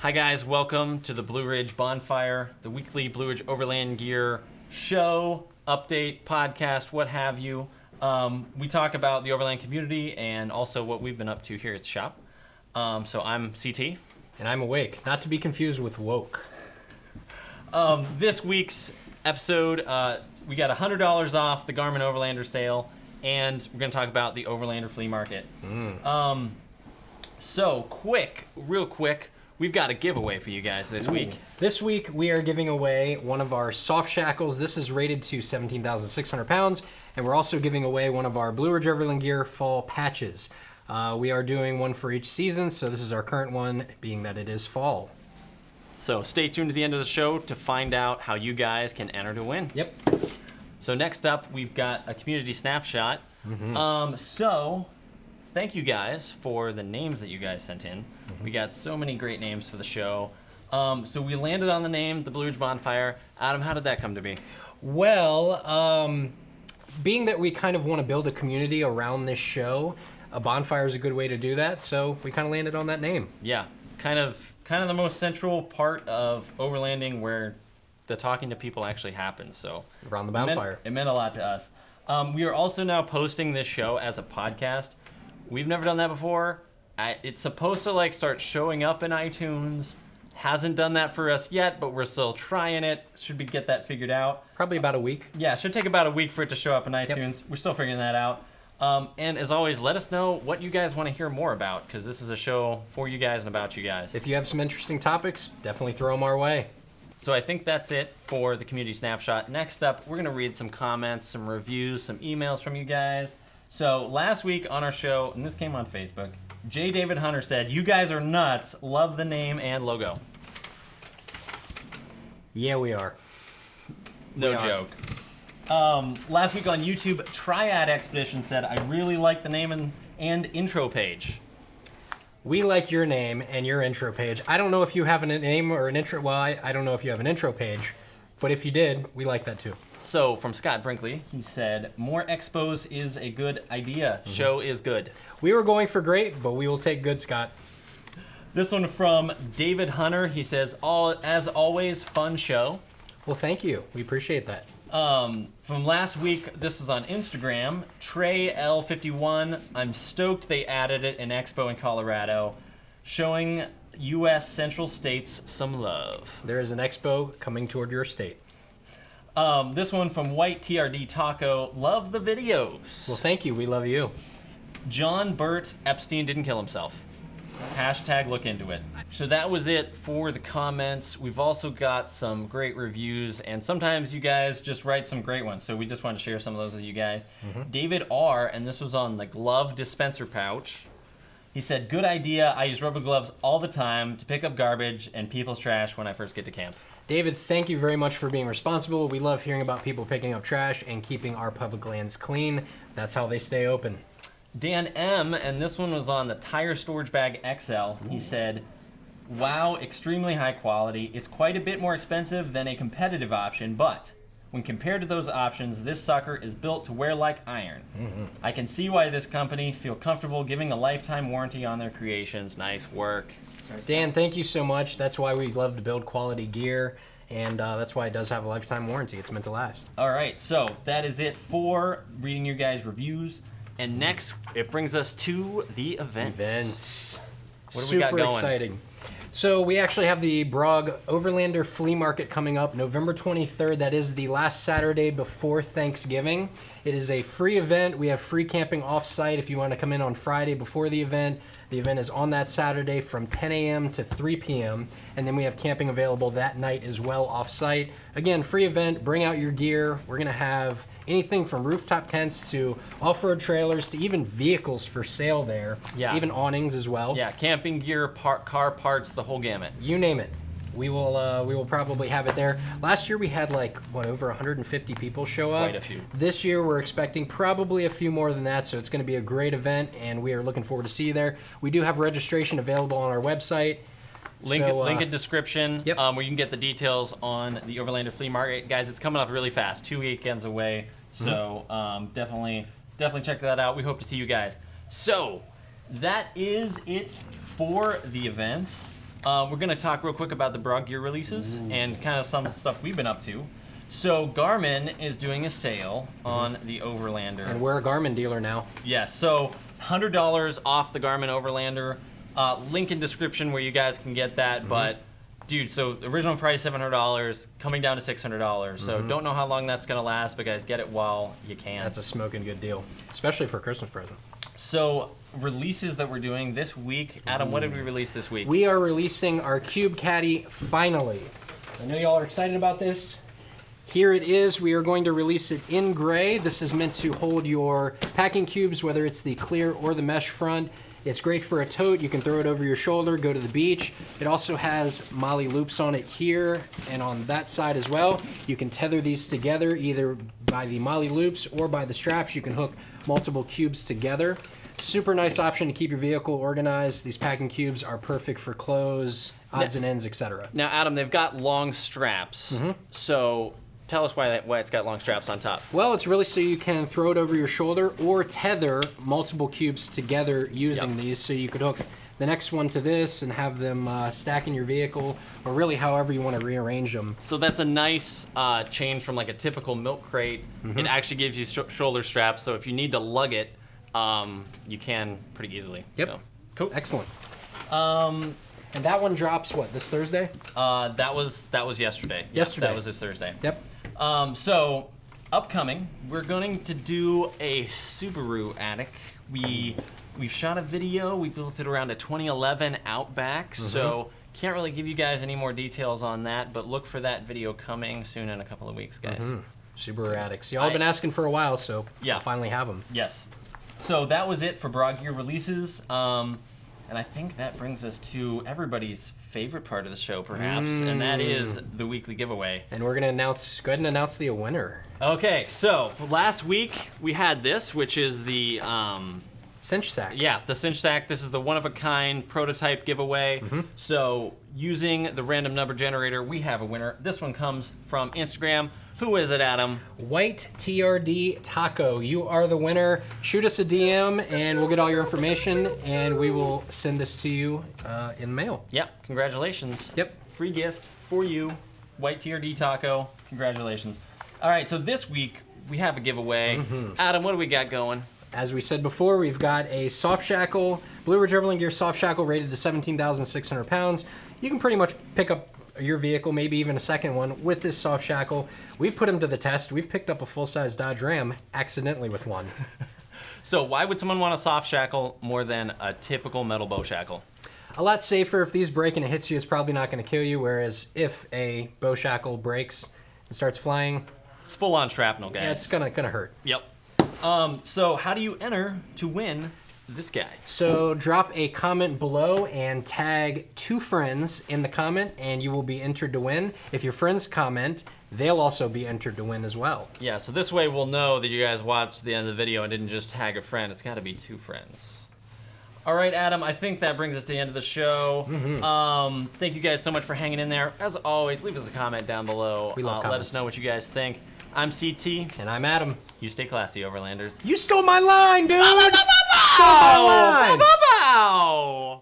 Hi guys, welcome to the Blue Ridge Bonfire, the weekly Blue Ridge Overland Gear show, update, podcast, what have you. We talk about the Overland community and also what we've been up to here at the shop. So I'm CT. And I'm Awake, not to be confused with Woke. This week's episode, we got $100 off the Garmin Overlander sale, and we're going to talk about the Overlander flea market. So real quick, we've got a giveaway for you guys this week. This week we are giving away one of our soft shackles. This is rated to 17,600 pounds, and we're also giving away one of our Blue Ridge Overland Gear fall patches. We are doing one for each season, so this is our current one, being that it is fall. So stay tuned to the end of the show to find out how you guys can enter to win. Yep. So next up, we've got a community snapshot. So thank you guys for the names that you guys sent in. We got so many great names for the show. So we landed on the name, the Blue Ridge Bonfire. Adam, how did that come to be? Well, being that we kind of want to build a community around this show, a bonfire is a good way to do that, so we kind of landed on that name. Yeah, kind of the most central part of overlanding where the talking to people actually happens. So around the bonfire. It meant a lot to us. We are also now posting this show as a podcast. We've never done that before. It's supposed to start showing up in iTunes. Hasn't done that for us yet, but we're still trying it. Should we get that figured out? Probably about a week. Yeah, it should take about a week for it to show up in iTunes. Yep. We're still figuring that out. And as always, let us know what you guys want to hear more about, because this is a show for you guys and about you guys. If you have some interesting topics, definitely throw them our way. So I think that's it for the community snapshot. Next up, we're going to read some comments, some reviews, some emails from you guys. So last week on our show, and this came on Facebook, J. David Hunter said, "You guys are nuts. Love the name and logo." Yeah, we are. No joke. Last week on YouTube, Triad Expedition said, "I really like the name and intro page." We like your name and your intro page. I don't know if you have a name or an intro. Well, I don't know if you have an intro page, but if you did, we like that too. So from Scott Brinkley, he said, "More expos is a good idea. Show is good." We were going for great, but we will take good, Scott. This one from David Hunter. He says, "As always, fun show." Well, thank you. We appreciate that. From last week, this is on Instagram, Trey L51. "I'm stoked they added it in Expo in Colorado, showing U.S. Central States some love." There is an expo coming toward your state. This one from White TRD Taco. "Love the videos." Well, thank you. We love you. John Burt, "Epstein didn't kill himself. Hashtag look into it." So that was it for the comments. We've also got some great reviews, and sometimes you guys just write some great ones, so we just want to share some of those with you guys. David R., and this was on the glove dispenser pouch. He said, "Good idea. I use rubber gloves all the time to pick up garbage and people's trash when I first get to camp." David, thank you very much for being responsible. We love hearing about people picking up trash and keeping our public lands clean. That's how they stay open. Dan M., and this one was on the Tire Storage Bag XL. He said, "Wow, extremely high quality. It's quite a bit more expensive than a competitive option, but when compared to those options, this sucker is built to wear like iron. I can see why this company feel comfortable giving a lifetime warranty on their creations." Nice work. Dan, thank you so much. That's why we love to build quality gear, and that's why it does have a lifetime warranty. It's meant to last. All right, so that is it for reading your guys' reviews. And next, it brings us to the events. What do we got going? Super exciting. So we actually have the BROG Overlander Flea Market coming up November 23rd. That is the last Saturday before Thanksgiving. It is a free event. We have free camping off-site if you want to come in on Friday before the event. The event is on that Saturday from 10 a.m. to 3 p.m. And then we have camping available that night as well off-site. Again, free event. Bring out your gear. We're going to have anything from rooftop tents to off-road trailers to even vehicles for sale there. Yeah. Even awnings as well. Yeah, camping gear, car parts, the whole gamut. You name it. We will probably have it there. Last year we had over 150 people show up. Quite a few. This year we're expecting probably a few more than that, so it's going to be a great event, and we are looking forward to see you there. We do have registration available on our website. Link in description, yep. Where you can get the details on the Overlander Flea Market. Guys, it's coming up really fast, 2 weekends away, so definitely check that out. We hope to see you guys. So that is it for the events. We're gonna talk real quick about the BROG gear releases and kind of some of the stuff we've been up to. So Garmin is doing a sale on the Overlander. And we're a Garmin dealer now. Yes, so $100 off the Garmin Overlander. Link in description where you guys can get that, but dude, so original price $700, coming down to $600. So don't know how long that's gonna last, but guys, get it while you can. That's a smoking good deal, especially for a Christmas present. So releases that we're doing this week. Adam, what did we release this week? We are releasing our Cube Caddy finally. I know y'all are excited about this. Here it is. We are going to release it in gray. This is meant to hold your packing cubes, whether it's the clear or the mesh front. It's great for a tote. You can throw it over your shoulder, go to the beach. It also has MOLLE loops on it here and on that side as well. You can tether these together either by the MOLLE loops or by the straps. You can hook multiple cubes together. Super nice option to keep your vehicle organized. These packing cubes are perfect for clothes, odds and ends, etc. Now, Adam, they've got long straps. So tell us why it's got long straps on top. Well, it's really so you can throw it over your shoulder or tether multiple cubes together using these. So you could hook the next one to this and have them stack in your vehicle, or really however you want to rearrange them. So that's a nice change from like a typical milk crate. It actually gives you shoulder straps, so if you need to lug it, you can pretty easily. Yep. So, cool. Excellent. And that one drops what, this Thursday? That was yesterday. Yesterday. That was this Thursday. Yep. So upcoming, we're going to do a Subaru attic. We've shot a video. We built it around a 2011 Outback. So can't really give you guys any more details on that, but look for that video coming soon in a couple of weeks, guys. Subaru attics. Y'all have been asking for a while, so I'll finally have them. Yes. So that was it for BROG gear releases. And I think that brings us to everybody's favorite part of the show, perhaps, and that is the weekly giveaway. And we're gonna go ahead and announce the winner. Okay, so last week we had this, which is the Cinch Sack. Yeah, the Cinch Sack. This is the one-of-a-kind prototype giveaway. So using the random number generator, we have a winner. This one comes from Instagram. Who is it, Adam? White TRD Taco. You are the winner. Shoot us a DM and we'll get all your information and we will send this to you in mail. Yep, congratulations. Yep. Free gift for you, White TRD Taco. Congratulations. All right, so this week we have a giveaway. Adam, what do we got going? As we said before, we've got a soft shackle, Blue Ridge Overland Gear soft shackle rated to 17,600 pounds. You can pretty much pick up your vehicle, maybe even a second one, with this soft shackle. We've put them to the test. We've picked up a full-size Dodge Ram accidentally with one. So why would someone want a soft shackle more than a typical metal bow shackle? A lot safer. If these break and it hits you, it's probably not going to kill you, whereas if a bow shackle breaks and starts flying, it's full-on shrapnel, guys. Yeah, it's gonna hurt. Yep. So how do you enter to win this guy? So drop a comment below and tag 2 friends in the comment and you will be entered to win. If your friends comment, they'll also be entered to win as well. Yeah, so this way we'll know that you guys watched the end of the video and didn't just tag a friend. It's got to be 2 friends. All right, Adam, I think that brings us to the end of the show. Thank you guys so much for hanging in there. As always, leave us a comment down below. We love let us know what you guys think. I'm CT. And I'm Adam. You stay classy, Overlanders. You stole my line, dude! Stole my line!